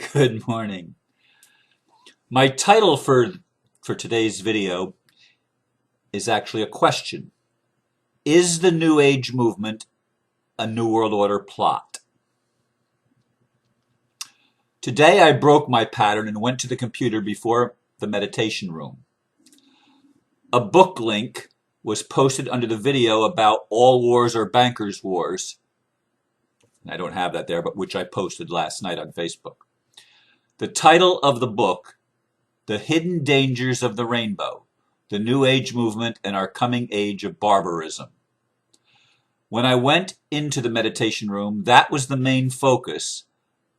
Good morning. My title for today's video is actually a question. Is the New Age movement a New World Order plot? Today I broke my pattern and went to the computer before the meditation room. A book link was posted under the video about all wars are bankers' wars. I don't have that there, but which I posted last night on Facebook. The title of the book, The Hidden Dangers of the Rainbow, the New Age Movement and Our Coming Age of Barbarism. When I went into the meditation room, that was the main focus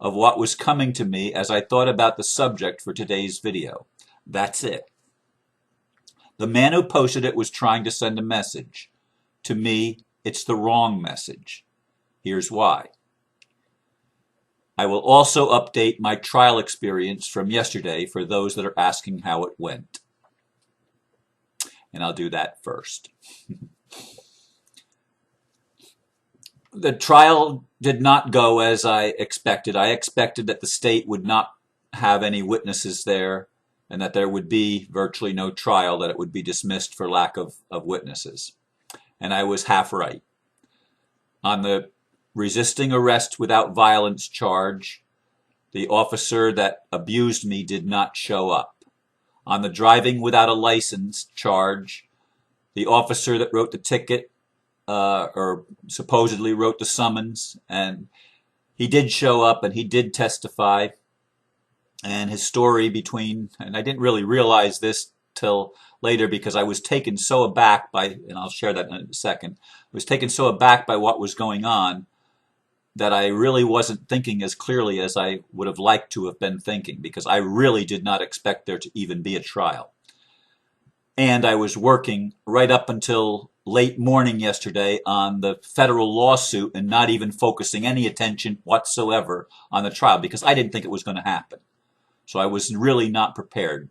of what was coming to me as I thought about the subject for today's video. That's it. The man who posted it was trying to send a message. To me, it's the wrong message. Here's why. I will also update my trial experience from yesterday for those that are asking how it went. And I'll do that first. The trial did not go as I expected. I expected that the state would not have any witnesses there and that there would be virtually no trial, that it would be dismissed for lack of witnesses. And I was half right. On the resisting arrest without violence charge, the officer that abused me did not show up. On the driving without a license charge, the officer that wrote the ticket or supposedly wrote the summons, and he did show up and he did testify. And his story and I didn't really realize this till later because I was taken so aback by, and I'll share that in a second, I was taken so aback by what was going on that I really wasn't thinking as clearly as I would have liked to have been thinking, because I really did not expect there to even be a trial. And I was working right up until late morning yesterday on the federal lawsuit and not even focusing any attention whatsoever on the trial because I didn't think it was going to happen. So I was really not prepared.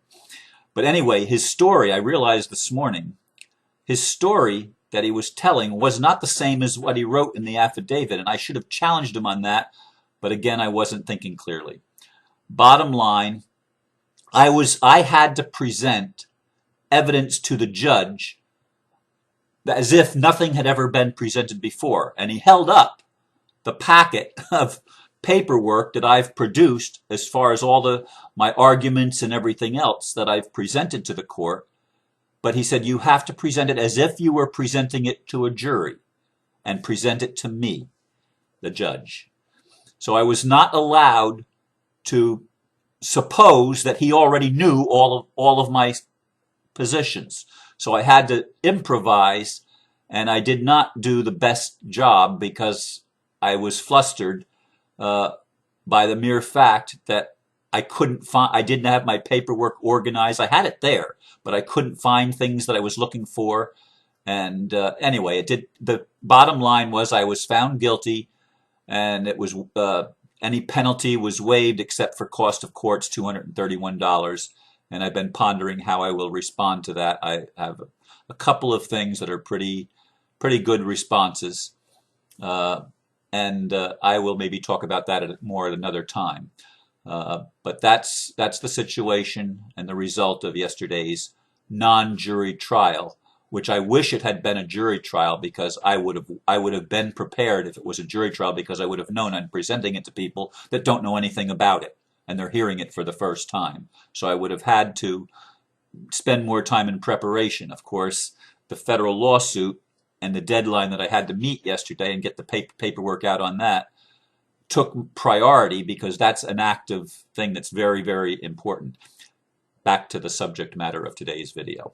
But anyway, his story, I realized this morning, his story that he was telling was not the same as what he wrote in the affidavit, and I should have challenged him on that, but again, I wasn't thinking clearly. Bottom line, I had to present evidence to the judge as if nothing had ever been presented before, and he held up the packet of paperwork that I've produced as far as all my arguments and everything else that I've presented to the court. But he said, you have to present it as if you were presenting it to a jury and present it to me, the judge. So I was not allowed to suppose that he already knew all of my positions. So I had to improvise, and I did not do the best job because I was flustered by the mere fact that I didn't have my paperwork organized. I had it there, but I couldn't find things that I was looking for. And anyway, the bottom line was I was found guilty, and it was any penalty was waived except for cost of courts, $231. And I've been pondering how I will respond to that. I have a couple of things that are pretty good responses, and I will maybe talk about that more at another time. But that's the situation and the result of yesterday's non-jury trial, which I wish it had been a jury trial, because I would have been prepared if it was a jury trial, because I would have known I'm presenting it to people that don't know anything about it and they're hearing it for the first time. So I would have had to spend more time in preparation. Of course, the federal lawsuit and the deadline that I had to meet yesterday and get the paperwork out on that took priority, because that's an active thing that's very, very important. Back to the subject matter of today's video.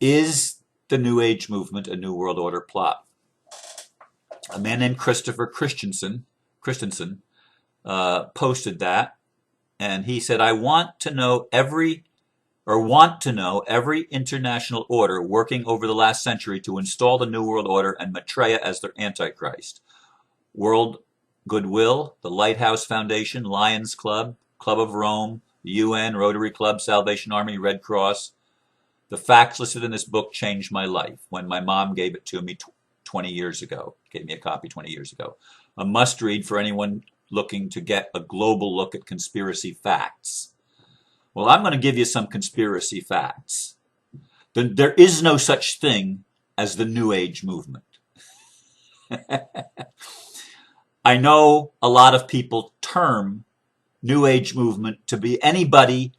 Is the New Age movement a New World Order plot? A man named Christopher Christensen posted that, and he said, I want to know every international order working over the last century to install the New World Order and Maitreya as their Antichrist. World Goodwill, the Lighthouse Foundation, Lions Club, Club of Rome, the UN, Rotary Club, Salvation Army, Red Cross. The facts listed in this book changed my life when my mom gave it to me 20 years ago. Gave me a copy 20 years ago. A must-read for anyone looking to get a global look at conspiracy facts. Well, I'm going to give you some conspiracy facts. There is no such thing as the New Age movement. I know a lot of people term New Age movement to be anybody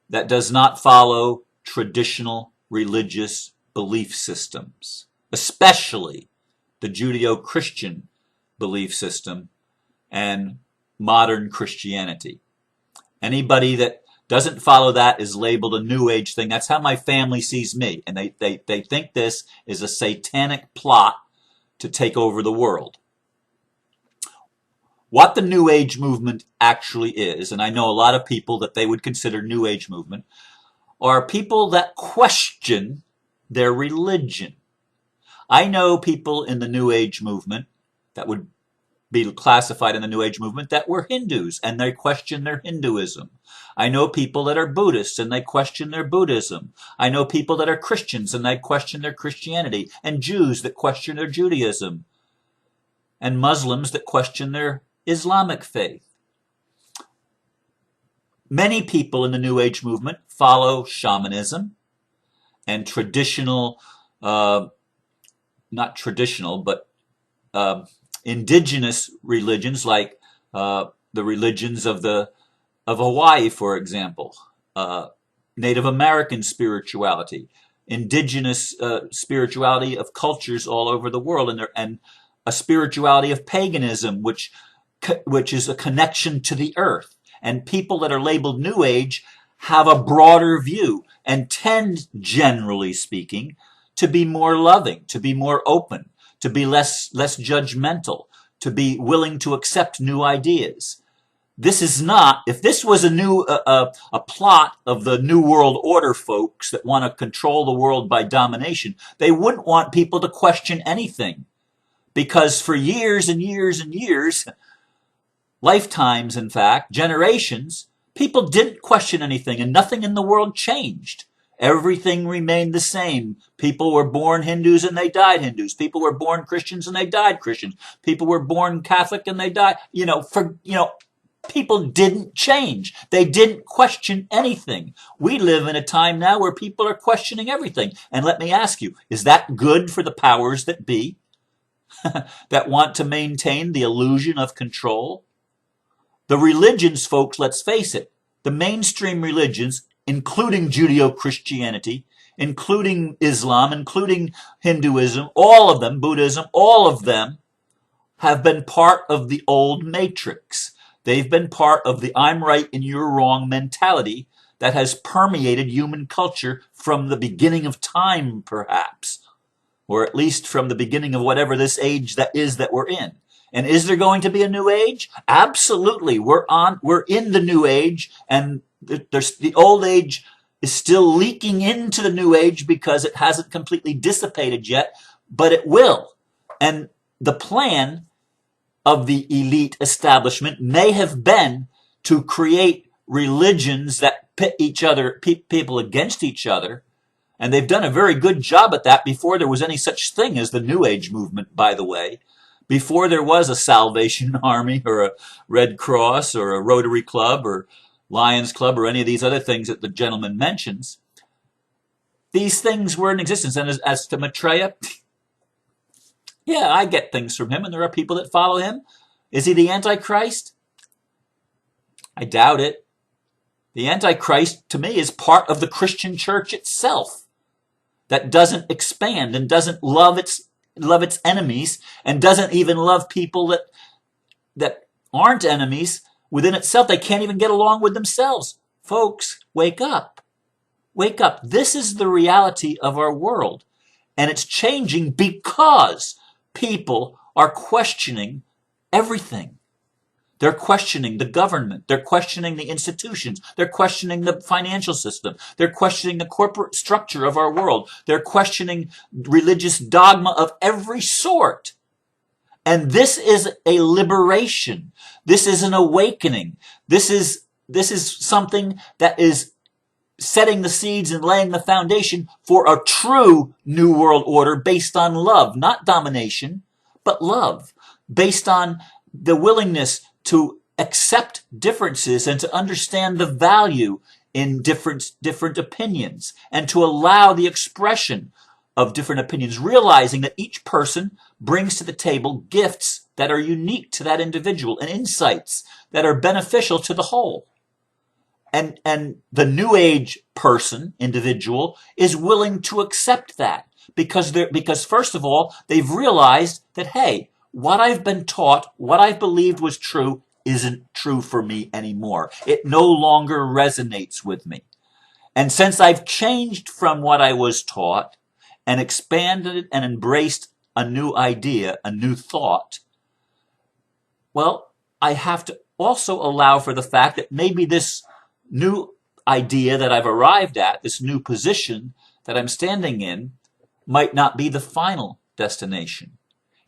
that does not follow traditional religious belief systems, especially the Judeo-Christian belief system and modern Christianity. Anybody that doesn't follow that is labeled a New Age thing. That's how my family sees me. And they think this is a satanic plot to take over the world. What the New Age movement actually is, and I know a lot of people that they would consider New Age movement, are people that question their religion. I know people in the New Age movement that would be classified in the New Age movement that were Hindus and they question their Hinduism. I know people that are Buddhists and they question their Buddhism. I know people that are Christians and they question their Christianity, and Jews that question their Judaism, and Muslims that question their Islamic faith. Many people in the New Age movement follow shamanism and traditional, not traditional, but indigenous religions like the religions of Hawaii, for example, Native American spirituality, indigenous spirituality of cultures all over the world, and a spirituality of paganism, which is a connection to the earth. And people that are labeled New Age have a broader view and tend, generally speaking, to be more loving, to be more open, to be less judgmental, to be willing to accept new ideas. This is not, if this was a plot of the New World Order folks that want to control the world by domination, they wouldn't want people to question anything. Because for years and years and years, lifetimes in fact, generations, people didn't question anything and nothing in the world changed. Everything remained the same. People were born Hindus and they died Hindus. People were born Christians and they died Christians. People were born Catholic and they died, people didn't change. They didn't question anything. We live in a time now where people are questioning everything. And let me ask you, is that good for the powers that be that want to maintain the illusion of control? The religions, folks, let's face it, the mainstream religions, including Judeo-Christianity, including Islam, including Hinduism, all of them, Buddhism, all of them have been part of the old matrix. They've been part of the I'm right and you're wrong mentality that has permeated human culture from the beginning of time, perhaps, or at least from the beginning of whatever this age that we're in. And is there going to be a new age? Absolutely. We're in the new age, and the old age is still leaking into the new age because it hasn't completely dissipated yet, but it will. And the plan of the elite establishment may have been to create religions that pit people against each other. And they've done a very good job at that before there was any such thing as the New Age movement, by the way. Before there was a Salvation Army or a Red Cross or a Rotary Club or Lions Club or any of these other things that the gentleman mentions, these things were in existence. And as to Maitreya, yeah, I get things from him, and there are people that follow him. Is he the Antichrist? I doubt it. The Antichrist, to me, is part of the Christian church itself that doesn't expand and doesn't love its enemies and doesn't even love people that aren't enemies within itself. They can't even get along with themselves. Folks, wake up. Wake up. This is the reality of our world. And it's changing because people are questioning everything. They're questioning the government. They're questioning the institutions. They're questioning the financial system. They're questioning the corporate structure of our world. They're questioning religious dogma of every sort. And this is a liberation. This is an awakening. This is something that is setting the seeds and laying the foundation for a true new world order based on love, not domination, but love, based on the willingness to accept differences and to understand the value in different opinions and to allow the expression of different opinions, realizing that each person brings to the table gifts that are unique to that individual and insights that are beneficial to the whole. And the new age person, individual, is willing to accept that because first of all, they've realized that, hey, what I've been taught, what I've believed was true, isn't true for me anymore. It no longer resonates with me. And since I've changed from what I was taught and expanded and embraced a new idea, a new thought, well, I have to also allow for the fact that maybe this new idea that I've arrived at, this new position that I'm standing in, might not be the final destination.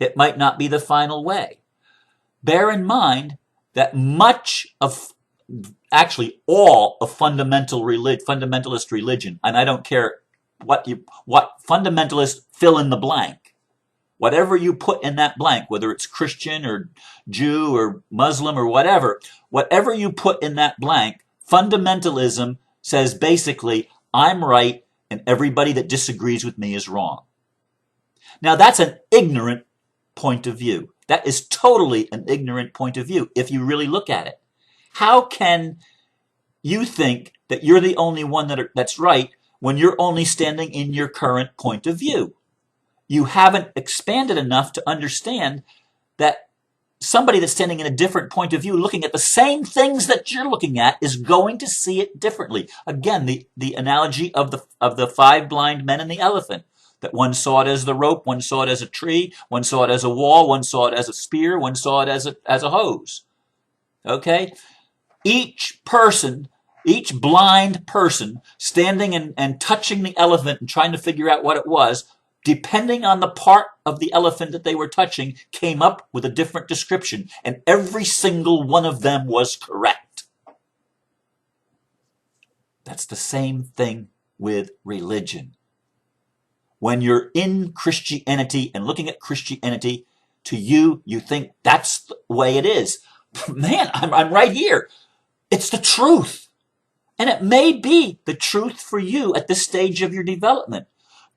It might not be the final way. Bear in mind that much of, actually all of fundamentalist religion, and I don't care what fundamentalists fill in the blank, whatever you put in that blank, whether it's Christian or Jew or Muslim or whatever you put in that blank, fundamentalism says basically, I'm right and everybody that disagrees with me is wrong. Now that's an ignorant point of view. That is totally an ignorant point of view if you really look at it. How can you think that you're the only one that's right when you're only standing in your current point of view? You haven't expanded enough to understand that somebody that's standing in a different point of view, looking at the same things that you're looking at, is going to see it differently. Again, the analogy of the 5 blind men and the elephant. That one saw it as the rope, one saw it as a tree, one saw it as a wall, one saw it as a spear, one saw it as a hose. Okay? Each person, each blind person standing and touching the elephant and trying to figure out what it was, depending on the part of the elephant that they were touching, came up with a different description, and every single one of them was correct. That's the same thing with religion. When you're in Christianity and looking at Christianity, to you think that's the way it is. Man, I'm right here. It's the truth. And it may be the truth for you at this stage of your development.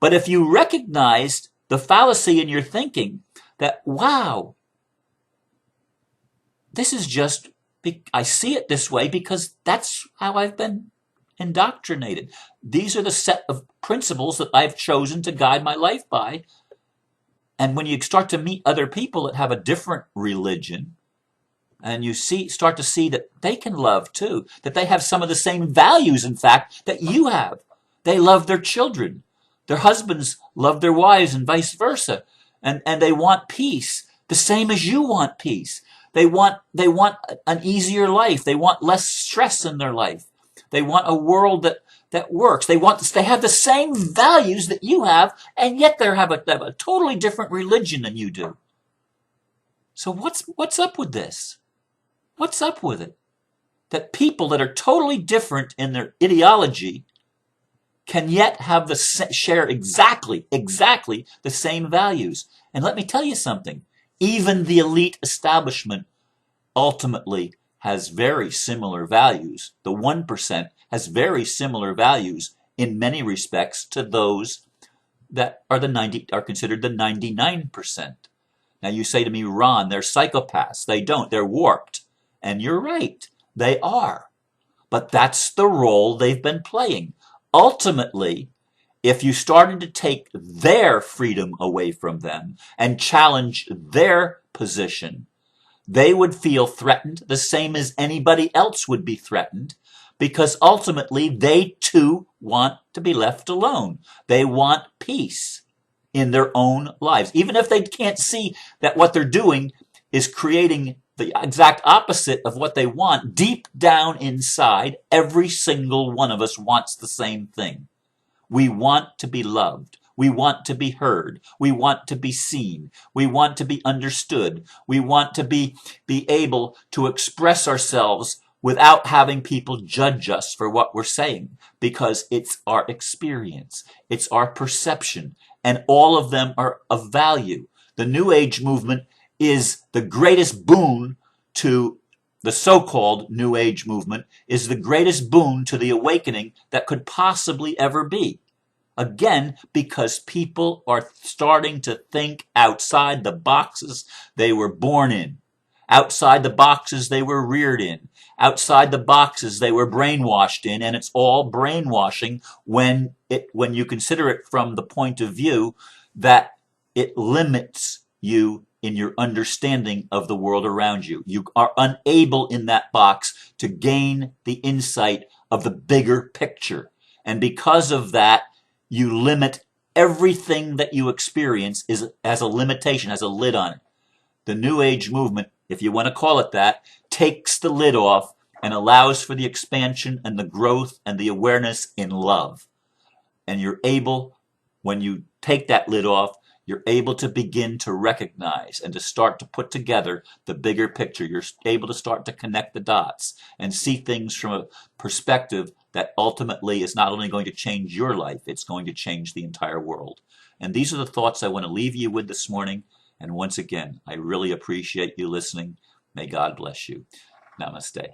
But if you recognized the fallacy in your thinking that, wow, this is just, I see it this way because that's how I've been indoctrinated. These are the set of principles that I've chosen to guide my life by. And when you start to meet other people that have a different religion, and you start to see that they can love too, that they have some of the same values, in fact, that you have. They love their children. Their husbands love their wives and vice versa. And they want peace, the same as you want peace. They want an easier life. They want less stress in their life. They want a world that works. They have the same values that you have, and yet they have a totally different religion than you do. So what's up with this? What's up with it? That people that are totally different in their ideology can yet have share exactly the same values. And let me tell you something. Even the elite establishment ultimately has very similar values. The 1% has very similar values in many respects to those that are considered the 99%. Now you say to me, Ron, they're psychopaths. They don't. They're warped. And you're right. They are. But that's the role they've been playing. Ultimately, if you started to take their freedom away from them and challenge their position, they would feel threatened the same as anybody else would be threatened, because ultimately they too want to be left alone. They want peace in their own lives. Even if they can't see that what they're doing is creating the exact opposite of what they want, deep down inside, every single one of us wants the same thing. We want to be loved. We want to be heard. We want to be seen. We want to be understood. We want to be able to express ourselves without having people judge us for what we're saying, because it's our experience, it's our perception, and all of them are of value. The New Age movement is the greatest boon to the so-called New Age movement is the greatest boon to the awakening that could possibly ever be. Again, because people are starting to think outside the boxes they were born in, outside the boxes they were reared in, outside the boxes they were brainwashed in, and it's all brainwashing when you consider it from the point of view that it limits you in your understanding of the world around you. You are unable in that box to gain the insight of the bigger picture. And because of that, you limit everything that you experience as a limitation, has a lid on it. The New Age movement, if you want to call it that, takes the lid off and allows for the expansion and the growth and the awareness in love. And you're able, when you take that lid off, you're able to begin to recognize and to start to put together the bigger picture. You're able to start to connect the dots and see things from a perspective that ultimately is not only going to change your life, it's going to change the entire world. And these are the thoughts I want to leave you with this morning. And once again, I really appreciate you listening. May God bless you. Namaste.